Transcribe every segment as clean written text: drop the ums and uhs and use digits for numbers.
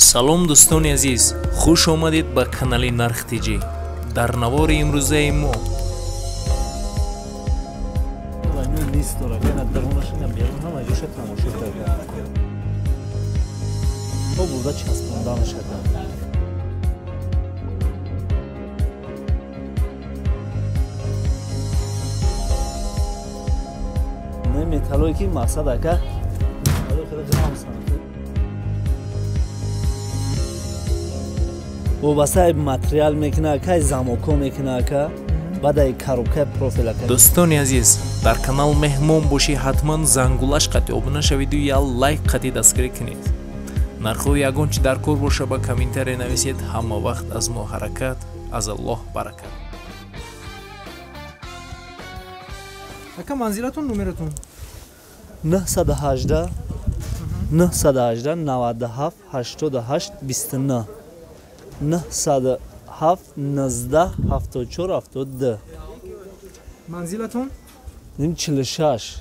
салом дӯстони азиз, хуш омадед ба канали Нарх Тиҷи. дар навори имрӯзаи мо металлое ки мақсад ака вобаста материал мекуна ака замоко мекуна ака баъд коробка профил ака. дӯстони азиз, дар канал меҳмон бошӣ, ҳатман зангулаш қати обуна шавиду я лайк қати дастгирӣ кунед. нархҳои ягон чи дар кор боша ба комментария нависед. ҳама вақт аз мо ҳаракат, аз Аллоҳ баракат. ака манзилатон номератон 918 918 97 88 29 907 19 74 72 манзилатон ним 46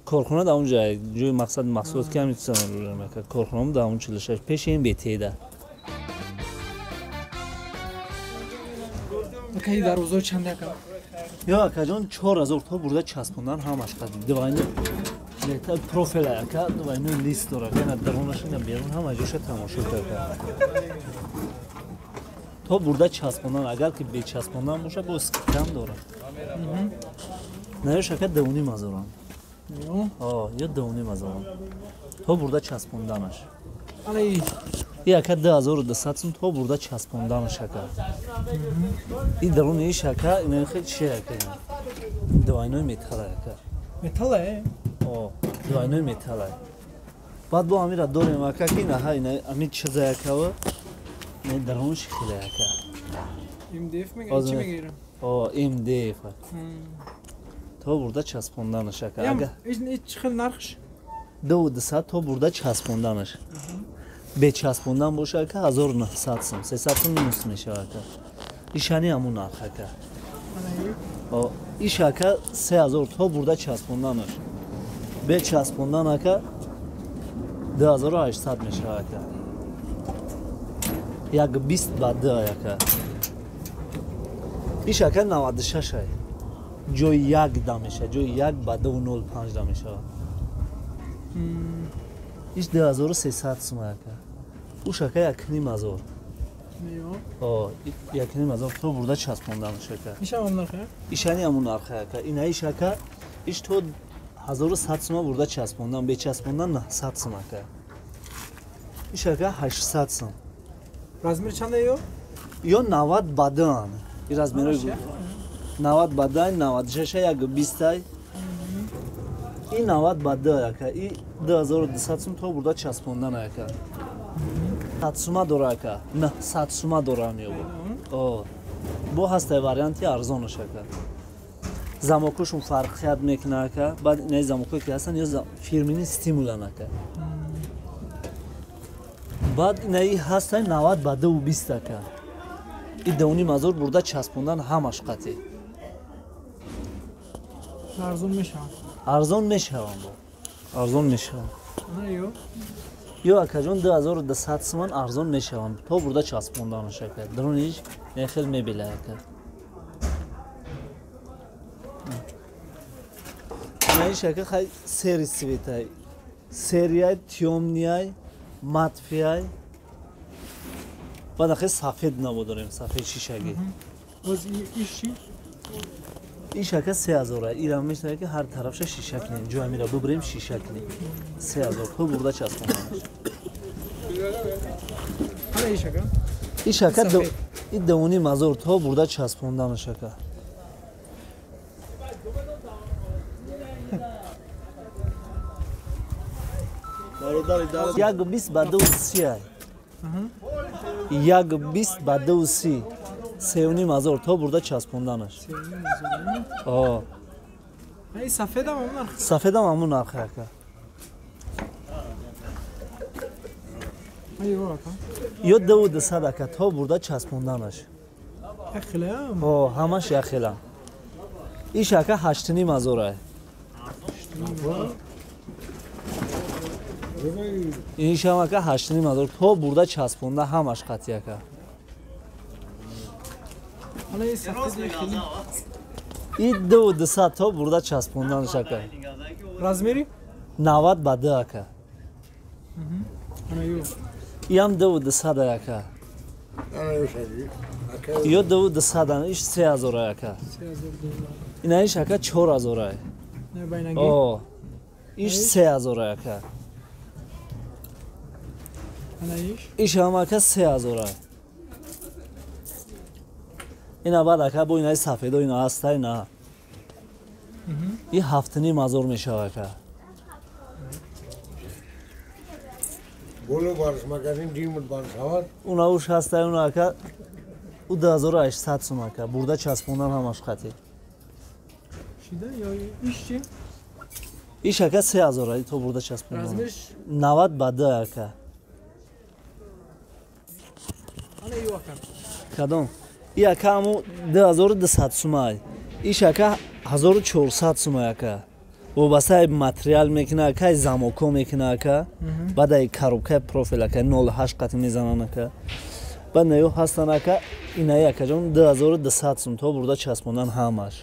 корхона да онҷа ҷои мақсад маҳсулот ки ҳамин чиза мекард корхонам да он 46 пеши ин бетеда ака ин дарвозаи чанд ака ё акаҷон 4000 то бурда часпондан ҳамаш қад дивайни лета профил ака дивайни лист дора гана даронаш ин берун ҳама ҷоша тамошо карда то бурда часпондан агар ки бечаспондан боша бо скам дора наё шака давни мазорам ё давни мазорам то бурда часпонданаш алай и ака 2200 сум то бурда часпонданаш ака и дарони шака ин хел чи ака дивайнои металл ака металл е дивайнои металл баъд бо амира дорем ака ки наҳа ин амин чиза ака ва не даронш хеле ака мдф мегирам чи мегирам мдф то бурда часпонданаш ака ага чи хел нархш 200 то бурда часпонданаш бечаспондан боша ака 1900 сум 300 сум минус мешава ака ишани ҳамун нарх ака иш ака 3000 то бурда часпонданаш бечаспондан ака 2800 мешава ака як 20 ба 2 ака иш ака 96 ай ҷои як да меша ҷои як ба 205 да мешава иш 2300 сум ака уш ака якним азор якним азор то бурда часпонданаш ака ишани ҳамун нарх ака ина иш ака иш то 1100 сум бурда часпондан бечаспондан 900 сум ака иш ака 800 сум размер чанд ё 90 ба 2 ин размери 90 ба 2 96 як 20 ай ин 90 ба 2 ака и 2200 сум то бурда часпондан ака 100 сума дора ака на 100 сума дора меёбо бо ҳастай варианти арзонаш ака замокошун фарқият мекуна ака баъд ин замоко ки ҳастан ё фирмини стимулан ака баъд инаи ҳастай 90 ба 220 ака и давни мазор бурда часпондан ҳамаш қати арзон мешавам арзон мешавам ё акаҷон 2200 суман арзон мешавам то бурда часпонданаш ака дарониш нехел мебела ака наиш ака хай сери светай серияй тёмнияй матфияй баъд ахе сафед набодорем сафед шишагӣ иш ака 3000 ай ира мешава ки ҳар тарафша шиша кунем ҷо амира бубурем шиша кунем 3000 то бурда часпонданаш иш ака и давони мазор то бурда часпонданаш ака як 20 ба 230 ай як 20 ба 230 сеюни мазор то бурда часпонданаш сафедам ҳамун нарх ака ё 200 ака то бурда часпонданаш ҳамаш яхелам иш ака 8 мазор ай Иниш ҳам ака 8500 то бурда часпонда ҳамаш қатӣ ака. Ана ин сахти хели. И 2200 то бурда часпонданаш ака. Размери? 90 ба 2 ака. Ана ё. И ҳам 2200 ака. Ё 2200 иш 3000 ака. 3000 доллар. Инаш ака 4000. Не байнанги. О. Иш 3000 ака. Ана иш? Иш ҳам ака 3000. Ина баъд ака бо инаи сафедо ина ҳастай на. И 7500 мешава ака. Bolu barış magazin dimut barış havar. Уна уш ҳастай уна ака. У 2800 сум ака. Бурда часпондан ҳамаш қатӣ. Шида ё иш чи? Иш ака 3000 то бурда часпондан. Размериш? 90 ба 2 ака. Ана ё ака. Кадом? И ака ҳаму 2200 сумай. Иш ака 1400 сумай ака. Вобастаи материал мекина ака, замоко мекина ака. Баъд коробка профил ака 08 қати мезанан ака. Баъд наё ҳастан ака, инаи акаҷон 2200 сум то бурда часпондан ҳамаш.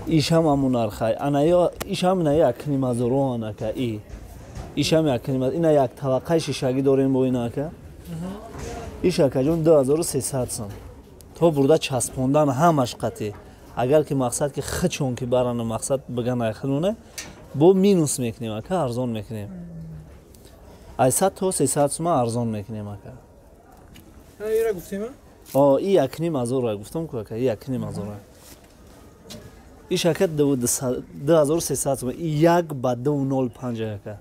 Иш ҳам ҳамун нархай. Анаё иш ҳам инаи 1500 ака и. Иш ҳам 1500. Ина як таваққаи шишагӣ дорем бо ина ака. Иш акаҷон 2300 сум. То бурда часпондан ҳамаш қатӣ. Агар ки мақсад ки хичон ки барана мақсад биган айхилоне бо минус мекунем ака, арзон мекунем. Ай 100 то 300 сум арзон мекунем ака. Ана ира гуфтема? О, и 1500 гуфтам ку ака, и 1500. Иш ака 2300 сум. И як ба 205 ака.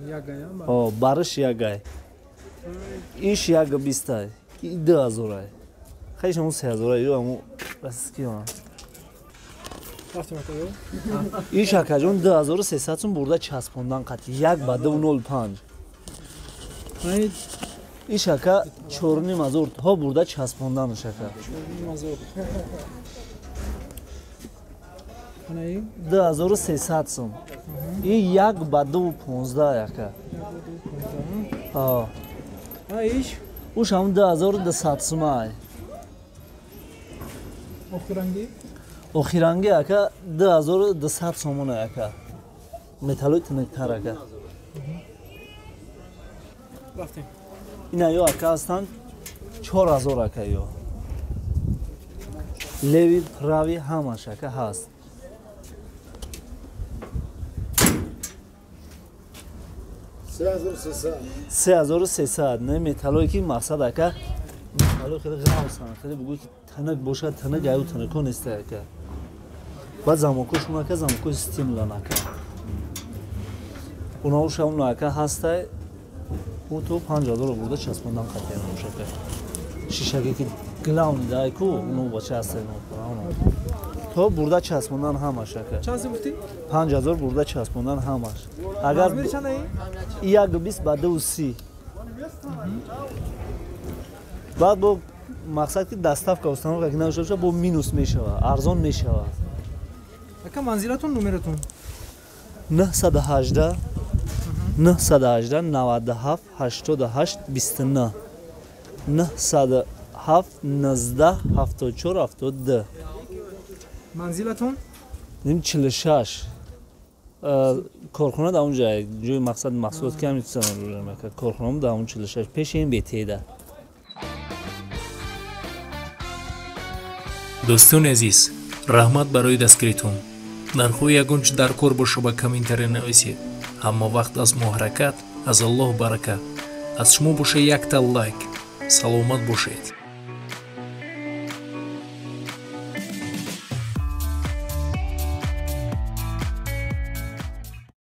Ягая. О, бариш ягай. Иш яг 20. И 2000. Хайш ҳамун 3000 ё ҳамун раски ҳам. Рафтем ака ё. Иш акаҷон 2300 сум бурда часпондан қатӣ. Як ба 205. Ана Иш ака 4500 то бурда часпонданаш ака. мазор. Ана ин 2300 сум. И як ба 215 ака. О. Ана иш? Уш ҳам 2200 сум ай. Охиранги? Охиранги ака 2200 сомон ака. Металлои тинуктар ака. Рафтем. Ина ё ака ҳастанд 4000 ака ё. Леви прави ҳамаш ака ҳаст. 3300 не металлое ки мақсад ака металлои хеле ғавсан хеле бугӯи ки танак бошад танак аю танако неста ака. Баъд замокошун ака замокои стимулан ака. Уна ушавун ака ҳастай у то 5000 бурда часпондан қатия мебош ака. Шишаге ки главни дай ку уну бача ҳастай то бурда часпондан ҳамаш ака. Чанд сум гуфтӣ? 5000 бурда часпондан ҳамаш. Агар Размери чанд аи? як 20 ба 230. баъд бо мақсад ки даставка установка ки нашуда бо минус мешава, арзон мешава. Ака манзилатон номератон? 918 918 97 88 29 907 19 74 72 Манзилатон? ним 46 корхона да унҷа ҷои мақсад маҳсулот ки ҳамин корхонаам да он 46 пеши ин бетеда. дӯстони азиз, раҳмат барои дастгиритон. нархҳои ягончи дар кор боша ба комментаре нависед. ҳама вақт аз мо ҳаракат, аз Аллоҳ баракат. аз шумо боша якта лайк. саломат бошед.